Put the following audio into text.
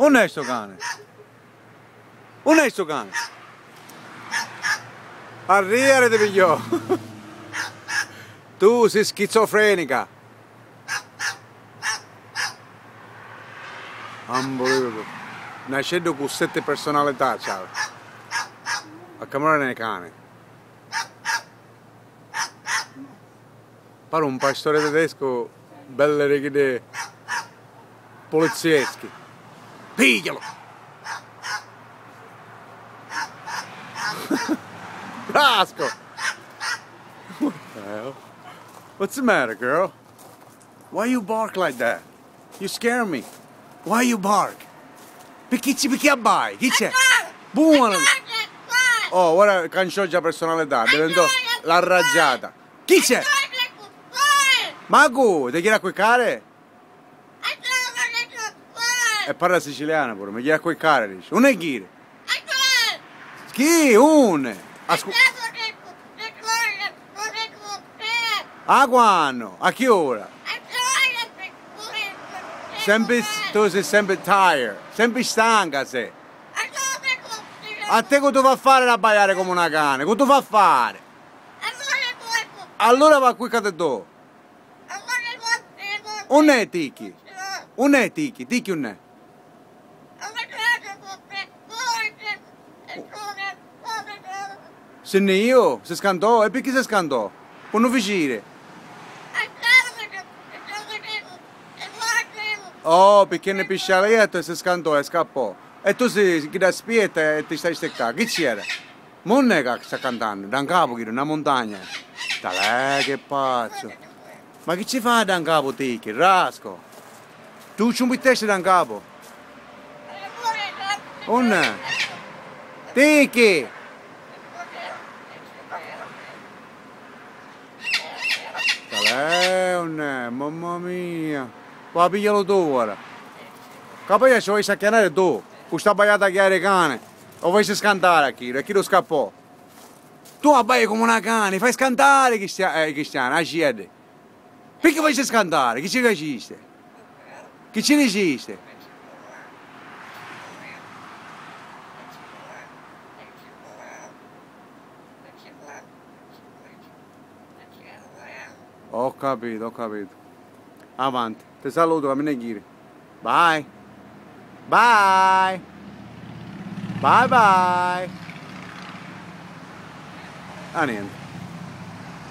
Non è sto cane? Non è sto cane? Arrivare ti pigliò! Tu sei schizofrenica! Unbelievable! Nascendo con 7 personalità, ciao! A camminare nei cani! Pare un pastore tedesco, belle righe polizieschi! Piglialo! Rasco! What the hell? What's the matter, girl? Why you bark like that? You scare me. Why you bark? Perché abbai? Chi c'è? Buono! Oh, ora cancioggia personalità, diventò la raggiata. Chi c'è? Ma tu, ti chiedi a quel care? E parla siciliano pure, mi chiedi a quel care, dice. Non è chi? Chi? Un? A quando? A che ora? Sempre, tu sei sempre tired, sempre stanca sei. A te cosa tu fa fare da baiare come una cane? Cosa tu fa fare? Allora va qui che te do. Non è Tiki. Non è Tiki, Tiki non è. Se ne io, si scandò, e perché si scandò? Per non fuggire. Oh, perché ne piscialetto e si scandò e scappò. E tu sei da spietta e ti stai steccando. Chi c'era? Ma non è che sta cantando, da un capo, una montagna. Talè, che pazzo. Ma che ci fa da un capo, Tiki? Rasco. Tu ci mettesti da un capo? Non è. Tiki! Talè, non è, mamma mia. Va piglialo tu ora. Capoi ci vuoi sacchiare tu, con sta baiata chiare cane. O vuoi scantare a chi? E chi lo scappò? Tu abbai come una cane, fai scantare Cristiano, a ciede. Perché vuoi scantare? Chi ci resiste? Chi ci resiste? Ho capito, ho capito. Avanti, ti saluto, cammina e ghiri. Bye. Bye. Bye bye. Ah, niente.